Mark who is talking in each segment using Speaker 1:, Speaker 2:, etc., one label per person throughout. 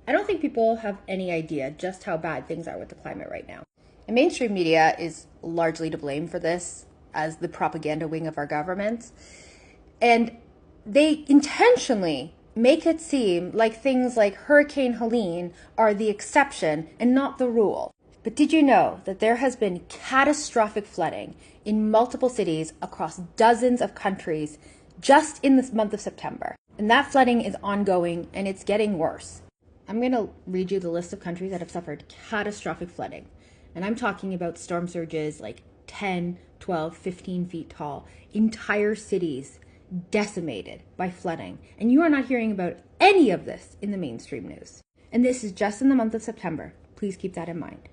Speaker 1: I don't think people have any idea just how bad things are with the climate right now. And mainstream media is largely to blame for this as the propaganda wing of our governments. And they intentionally make it seem like things like Hurricane Helene are the exception and not the rule. But did you know that there has been catastrophic flooding in multiple cities across dozens of countries just in this month of September? And that flooding is ongoing and it's getting worse. I'm going to read you the list of countries that have suffered catastrophic flooding. And I'm talking about storm surges like 10, 12, 15 feet tall, entire cities decimated by flooding. And you are not hearing about any of this in the mainstream news. And this is just in the month of September. Please keep that in mind.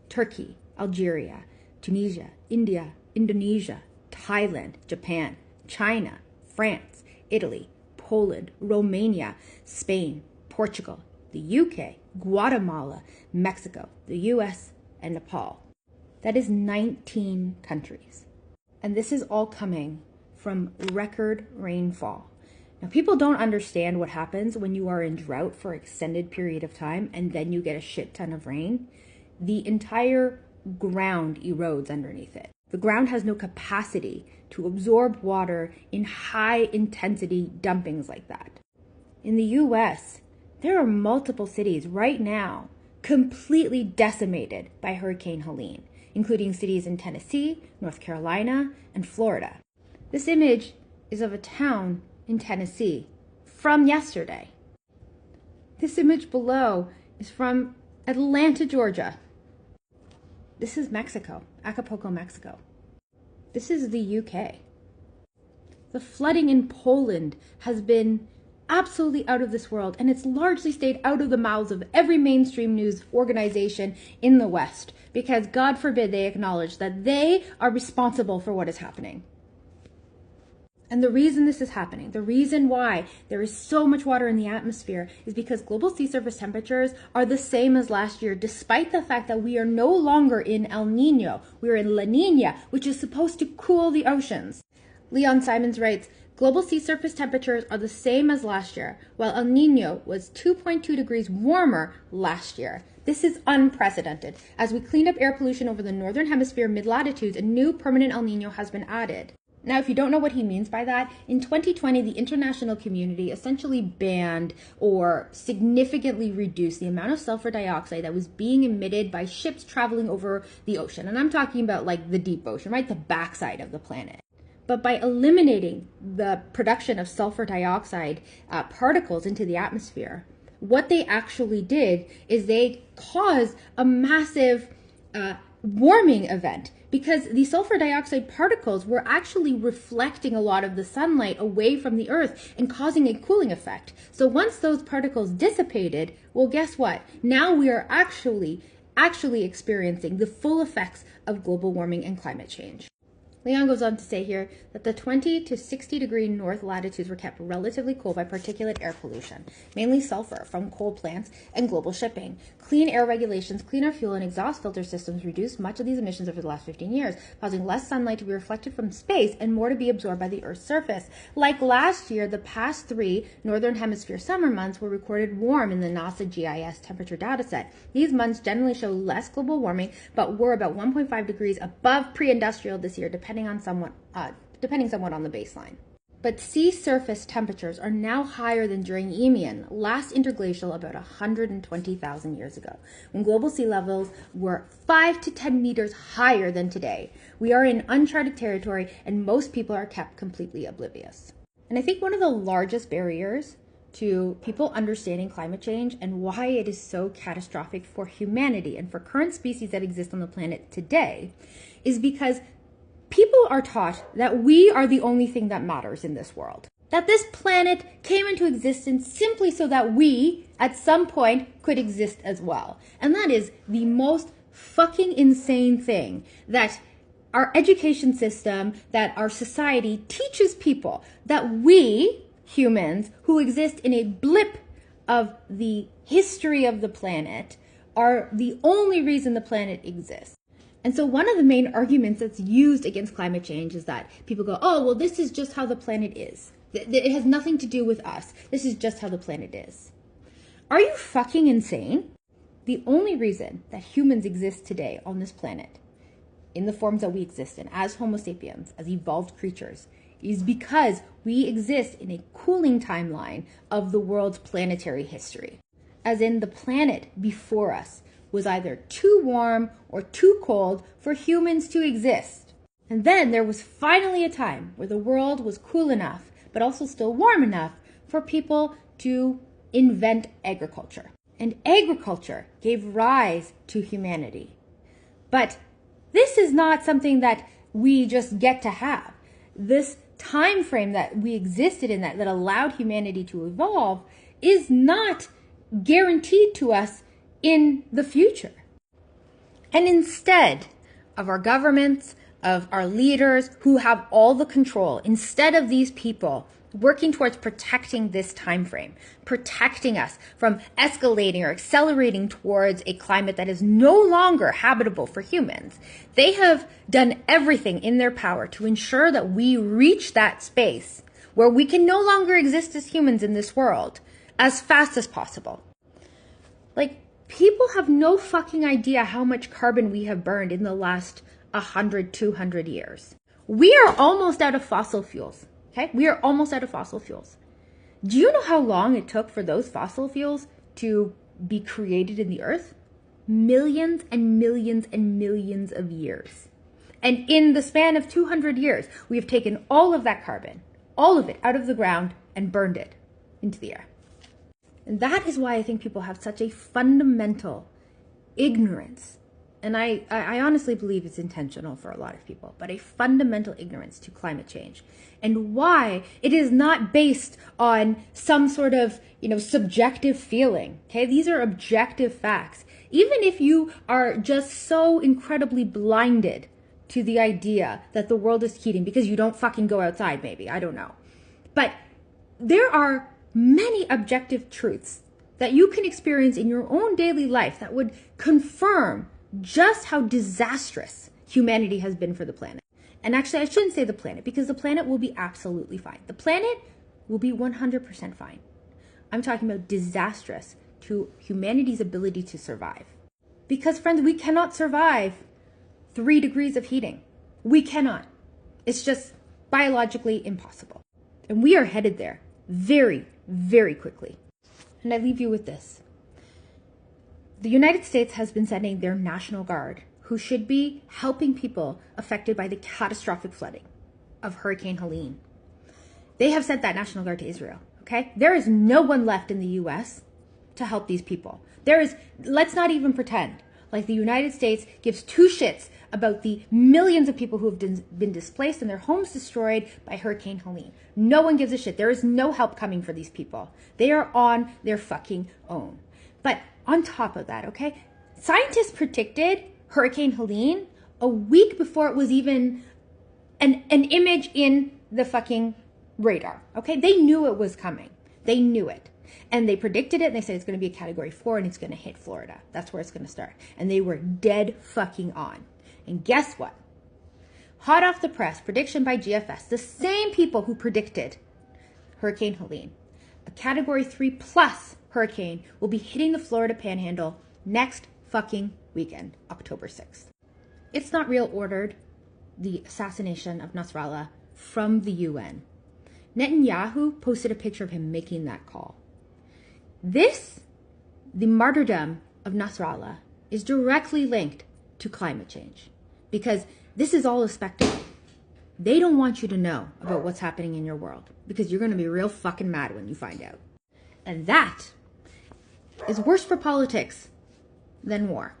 Speaker 1: Turkey, Algeria, Tunisia, India, Indonesia, Thailand, Japan, China, France, Italy, Poland, Romania, Spain, Portugal, the UK, Guatemala, Mexico, the US, and Nepal. That is 19 countries. And this is all coming from record rainfall. Now, people don't understand what happens when you are in drought for an extended period of time and then you get a shit ton of rain. The entire ground erodes underneath it. The ground has no capacity to absorb water in high intensity dumpings like that. In the US, there are multiple cities right now completely decimated by Hurricane Helene, including cities in Tennessee, North Carolina, and Florida. This image is of a town in Tennessee from yesterday. This image below is from Atlanta, Georgia. This is Mexico, Acapulco, Mexico. This is the UK. The flooding in Poland has been absolutely out of this world, and it's largely stayed out of the mouths of every mainstream news organization in the West, because God forbid they acknowledge that they are responsible for what is happening. And the reason this is happening, the reason why there is so much water in the atmosphere is because global sea surface temperatures are the same as last year, despite the fact that we are no longer in El Nino. We're in La Nina, which is supposed to cool the oceans. Leon Simons writes, global sea surface temperatures are the same as last year, while El Nino was 2.2 degrees warmer last year. This is unprecedented. As we clean up air pollution over the northern hemisphere mid-latitudes, a new permanent El Nino has been added. Now, if you don't know what he means by that, in 2020, the international community essentially banned or significantly reduced the amount of sulfur dioxide that was being emitted by ships traveling over the ocean. And I'm talking about like the deep ocean, right? The backside of the planet. But by eliminating the production of sulfur dioxide particles into the atmosphere, what they actually did is they caused a massive warming event, because the sulfur dioxide particles were actually reflecting a lot of the sunlight away from the earth and causing a cooling effect. So once those particles dissipated, well, guess what? Now we are actually experiencing the full effects of global warming and climate change. Leon goes on to say here that the 20 to 60 degree north latitudes were kept relatively cool by particulate air pollution, mainly sulfur from coal plants and global shipping. Clean air regulations, cleaner fuel, and exhaust filter systems reduced much of these emissions over the last 15 years, causing less sunlight to be reflected from space and more to be absorbed by the Earth's surface. Like last year, the past 3 northern hemisphere summer months were recorded warm in the NASA GIS temperature dataset. These months generally show less global warming, but were about 1.5 degrees above pre-industrial this year, depending somewhat on the baseline. But sea surface temperatures are now higher than during Eemian, last interglacial about 120,000 years ago, when global sea levels were 5 to 10 meters higher than today. We are in uncharted territory, and most people are kept completely oblivious. And I think one of the largest barriers to people understanding climate change and why it is so catastrophic for humanity and for current species that exist on the planet today is because people are taught that we are the only thing that matters in this world. That this planet came into existence simply so that we, at some point, could exist as well. And that is the most fucking insane thing that our education system, that our society teaches people, that we, humans, who exist in a blip of the history of the planet, are the only reason the planet exists. And so one of the main arguments that's used against climate change is that people go, oh, well, this is just how the planet is. It has nothing to do with us. This is just how the planet is. Are you fucking insane? The only reason that humans exist today on this planet, in the forms that we exist in, as Homo sapiens, as evolved creatures, is because we exist in a cooling timeline of the world's planetary history. As in, the planet before us was either too warm or too cold for humans to exist. And then there was finally a time where the world was cool enough, but also still warm enough for people to invent agriculture. And agriculture gave rise to humanity. But this is not something that we just get to have. This time frame that we existed in that allowed humanity to evolve is not guaranteed to us in the future. And instead of our governments, of our leaders who have all the control, instead of these people working towards protecting this time frame, protecting us from escalating or accelerating towards a climate that is no longer habitable for humans, they have done everything in their power to ensure that we reach that space where we can no longer exist as humans in this world as fast as possible. Like, people have no fucking idea how much carbon we have burned in the last 100, 200 years. We are almost out of fossil fuels. Okay, we are almost out of fossil fuels. Do you know how long it took for those fossil fuels to be created in the earth? Millions and millions and millions of years. And in the span of 200 years, we have taken all of that carbon, all of it out of the ground and burned it into the air. And that is why I think people have such a fundamental ignorance. And I honestly believe it's intentional for a lot of people, but a fundamental ignorance to climate change, and why it is not based on some sort of, subjective feeling. Okay, these are objective facts. Even if you are just so incredibly blinded to the idea that the world is heating because you don't fucking go outside, maybe, I don't know. But there are many objective truths that you can experience in your own daily life that would confirm just how disastrous humanity has been for the planet. And actually, I shouldn't say the planet, because the planet will be absolutely fine. The planet will be 100% fine. I'm talking about disastrous to humanity's ability to survive. Because, friends, we cannot survive 3 degrees of heating. We cannot. It's just biologically impossible. And we are headed there very, very quickly. And I leave you with this. The United States has been sending their National Guard, who should be helping people affected by the catastrophic flooding of Hurricane Helene. They have sent that National Guard to Israel, okay? There is no one left in the U.S. to help these people. Let's not even pretend like the United States gives 2 shits about the millions of people who have been displaced and their homes destroyed by Hurricane Helene. No one gives a shit. There is no help coming for these people. They are on their fucking own. But on top of that, okay, scientists predicted Hurricane Helene a week before it was even an image in the fucking radar, okay? They knew it was coming. They knew it. And they predicted it, and they said it's going to be a Category 4, and it's going to hit Florida. That's where it's going to start. And they were dead fucking on. And guess what? Hot off the press, prediction by GFS, the same people who predicted Hurricane Helene, a Category 3 plus hurricane will be hitting the Florida Panhandle next fucking weekend, October 6th. It's not real ordered, the assassination of Nasrallah from the UN. Netanyahu posted a picture of him making that call. The martyrdom of Nasrallah, is directly linked to climate change, because this is all a spectacle. They don't want you to know about what's happening in your world, because you're going to be real fucking mad when you find out. And that is worse for politics than war.